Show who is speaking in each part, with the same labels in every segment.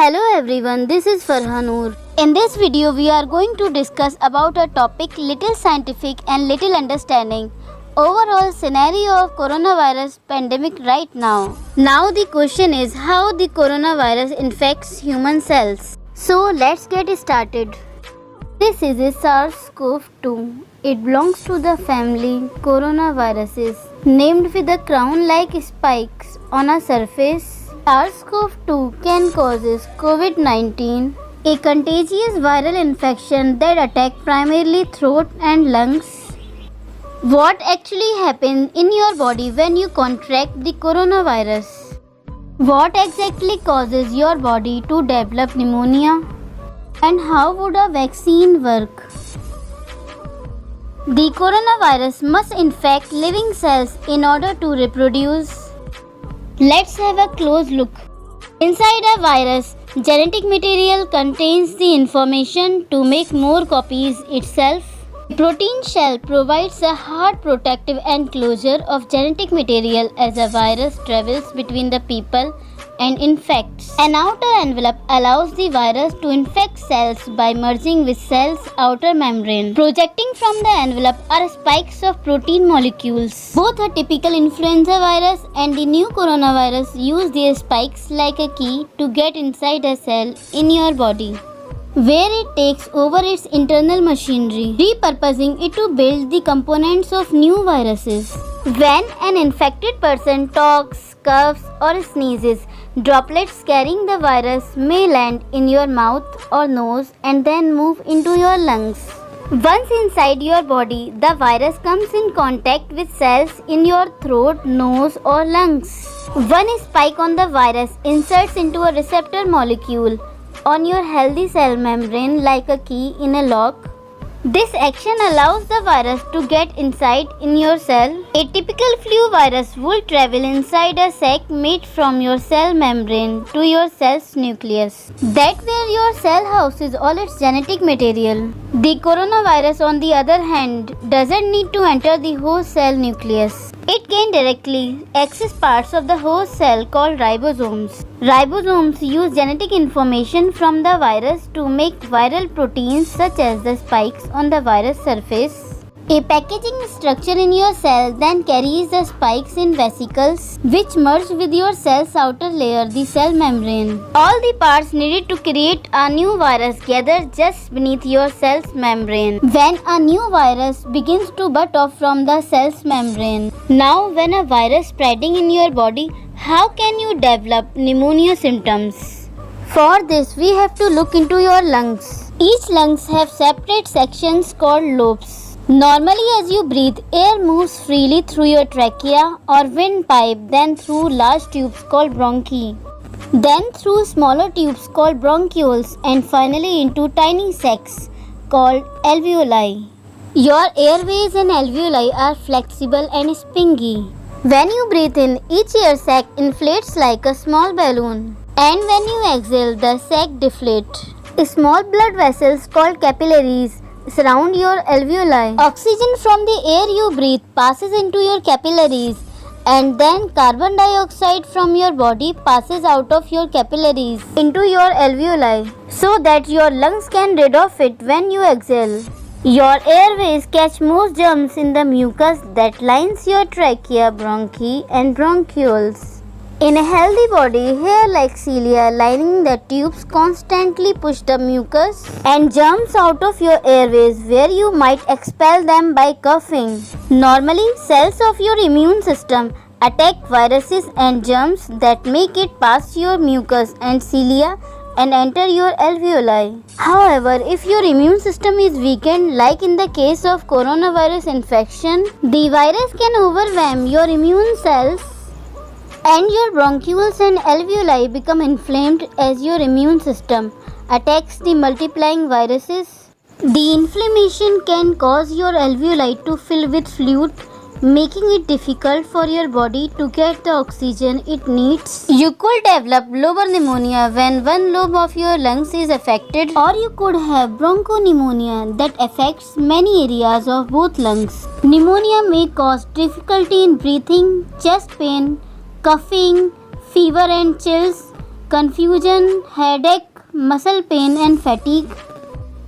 Speaker 1: Hello everyone, this is Farhanur. In this video, we are going to discuss about a topic little scientific and little understanding. Overall scenario of coronavirus pandemic right now. Now the question is how the coronavirus infects human cells. So let's get started. This is a SARS-CoV-2. It belongs to the family coronaviruses, named with a crown-like spikes on a surface. SARS-CoV-2 can cause COVID-19, a contagious viral infection that attacks primarily throat and lungs. What actually happens in your body when you contract the coronavirus? What exactly causes your body to develop pneumonia? And how would a vaccine work? The coronavirus must infect living cells in order to reproduce. Let's have a close look. Inside a virus, genetic material contains the information to make more copies itself. The protein shell provides a hard protective enclosure of genetic material as a virus travels between the people and infects. An outer envelope allows the virus to infect cells by merging with cells' outer membrane. Projecting from the envelope are spikes of protein molecules. Both a typical influenza virus and the new coronavirus use their spikes like a key to get inside a cell in your body, where it takes over its internal machinery, repurposing it to build the components of new viruses. When an infected person talks, coughs, or sneezes, droplets carrying the virus may land in your mouth or nose and then move into your lungs. Once inside your body, the virus comes in contact with cells in your throat, nose, or lungs. One spike on the virus inserts into a receptor molecule on your healthy cell membrane like a key in a lock. This action allows the virus to get inside in your cell. A typical flu virus will travel inside a sac made from your cell membrane to your cell's nucleus. That's where your cell houses all its genetic material. The coronavirus, on the other hand, doesn't need to enter the host cell nucleus. It can directly access parts of the host cell called ribosomes. Ribosomes use genetic information from the virus to make viral proteins such as the spikes on the virus surface. A packaging structure in your cell then carries the spikes in vesicles which merge with your cell's outer layer, the cell membrane. All the parts needed to create a new virus gather just beneath your cell's membrane. When a new virus begins to butt off from the cell's membrane. Now when a virus spreading in your body, how can you develop pneumonia symptoms? For this we have to look into your lungs. Each lungs have separate sections called lobes. Normally as you breathe, air moves freely through your trachea or windpipe, then through large tubes called bronchi, then through smaller tubes called bronchioles, and finally into tiny sacs called alveoli. Your airways and alveoli are flexible and springy. When you breathe in, each air sac inflates like a small balloon, and when you exhale, the sac deflates. Small blood vessels called capillaries surround your alveoli. Oxygen from the air you breathe passes into your capillaries, and then carbon dioxide from your body passes out of your capillaries into your alveoli so that your lungs can rid of it when you exhale. Your airways catch most germs in the mucus that lines your trachea, bronchi, and bronchioles. In a healthy body, hair like cilia lining the tubes constantly push the mucus and germs out of your airways, where you might expel them by coughing. Normally, cells of your immune system attack viruses and germs that make it past your mucus and cilia and enter your alveoli. However, if your immune system is weakened, like in the case of coronavirus infection, the virus can overwhelm your immune cells and your bronchioles and alveoli become inflamed as your immune system attacks the multiplying viruses. The inflammation can cause your alveoli to fill with fluid, making it difficult for your body to get the oxygen it needs. You could develop lobar pneumonia when one lobe of your lungs is affected, or you could have bronchopneumonia that affects many areas of both lungs. Pneumonia may cause difficulty in breathing, chest pain, coughing, fever and chills, confusion, headache, muscle pain and fatigue.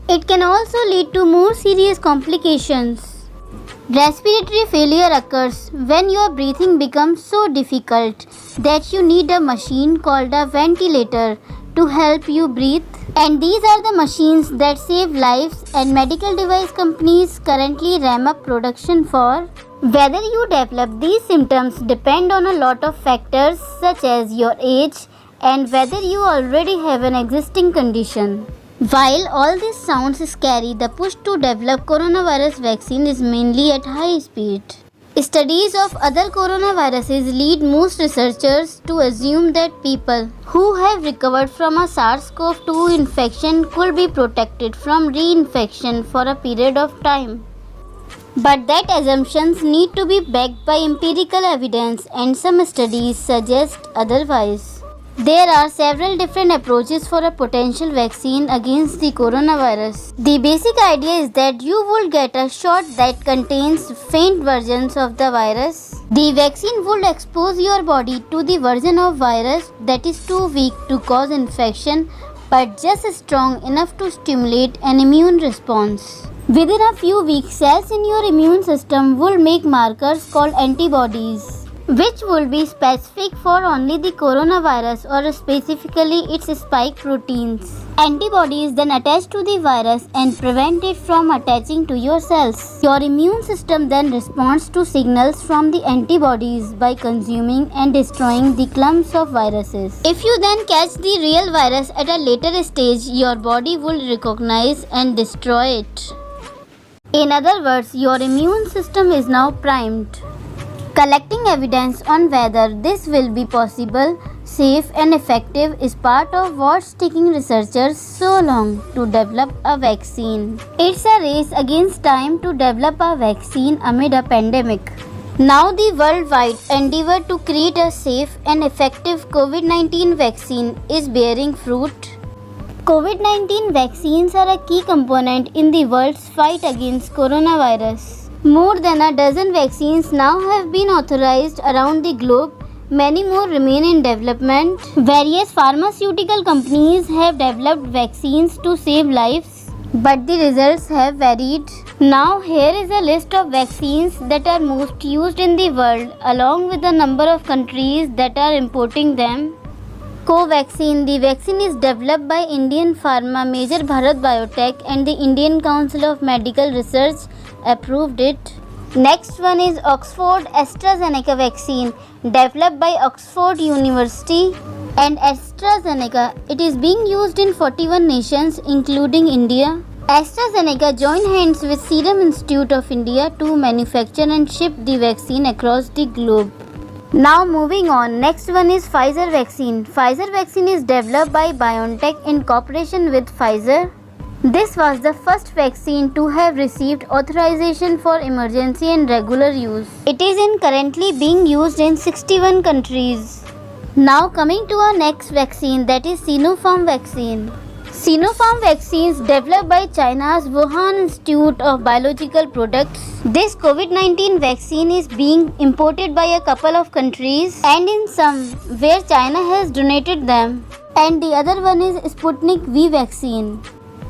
Speaker 1: It can also lead to more serious complications. Respiratory failure occurs when your breathing becomes so difficult that you need a machine called a ventilator to help you breathe. And these are the machines that save lives, and medical device companies currently ramp up production for. Whether you develop these symptoms depend on a lot of factors such as your age and whether you already have an existing condition. While all this sounds scary, the push to develop coronavirus vaccine is mainly at high speed. Studies of other coronaviruses lead most researchers to assume that people who have recovered from a SARS-CoV-2 infection could be protected from reinfection for a period of time. But that assumptions need to be backed by empirical evidence, and some studies suggest otherwise. There are several different approaches for a potential vaccine against the coronavirus. The basic idea is that you would get a shot that contains faint versions of the virus. The vaccine would expose your body to the version of virus that is too weak to cause infection but just strong enough to stimulate an immune response. Within a few weeks, cells in your immune system will make markers called antibodies, which will be specific for only the coronavirus or specifically its spike proteins. Antibodies then attach to the virus and prevent it from attaching to your cells. Your immune system then responds to signals from the antibodies by consuming and destroying the clumps of viruses. If you then catch the real virus at a later stage, your body will recognize and destroy it. In other words, your immune system is now primed. Collecting evidence on whether this will be possible, safe and effective is part of what's taking researchers so long to develop a vaccine. It's a race against time to develop a vaccine amid a pandemic. Now the worldwide endeavor to create a safe and effective COVID-19 vaccine is bearing fruit. COVID-19 vaccines are a key component in the world's fight against coronavirus. More than a dozen vaccines now have been authorized around the globe. Many more remain in development. Various pharmaceutical companies have developed vaccines to save lives, but the results have varied. Now here is a list of vaccines that are most used in the world, along with the number of countries that are importing them. Covaxin. The vaccine is developed by Indian pharma major Bharat Biotech, and the Indian Council of Medical Research approved it. Next one is Oxford AstraZeneca vaccine, developed by Oxford University and AstraZeneca. It is being used in 41 nations including India. AstraZeneca joined hands with Serum Institute of India to manufacture and ship the vaccine across the globe. Now moving on, next one is Pfizer vaccine. Pfizer vaccine is developed by BioNTech in cooperation with Pfizer. This was the first vaccine to have received authorization for emergency and regular use. It is currently being used in 61 countries. Now coming to our next vaccine, that is Sinopharm vaccine. Sinopharm vaccine is developed by China's Wuhan Institute of Biological Products. This COVID-19 vaccine is being imported by a couple of countries, and in some where China has donated them. And the other one is Sputnik V vaccine.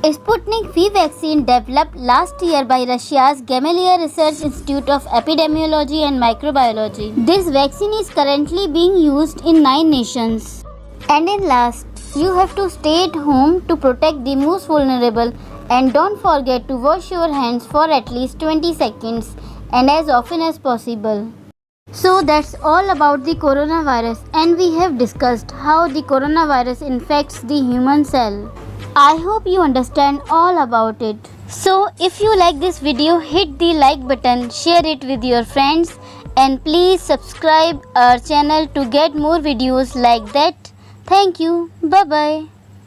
Speaker 1: Sputnik V vaccine developed last year by Russia's Gamaleya Research Institute of Epidemiology and Microbiology. This vaccine is currently being used in 9 nations. And in last, you have to stay at home to protect the most vulnerable, and don't forget to wash your hands for at least 20 seconds and as often as possible. So that's all about the coronavirus, and we have discussed how the coronavirus infects the human cell. I hope you understand all about it. So if you like this video, hit the like button, share it with your friends, and please subscribe our channel to get more videos like that. Thank you. Bye bye.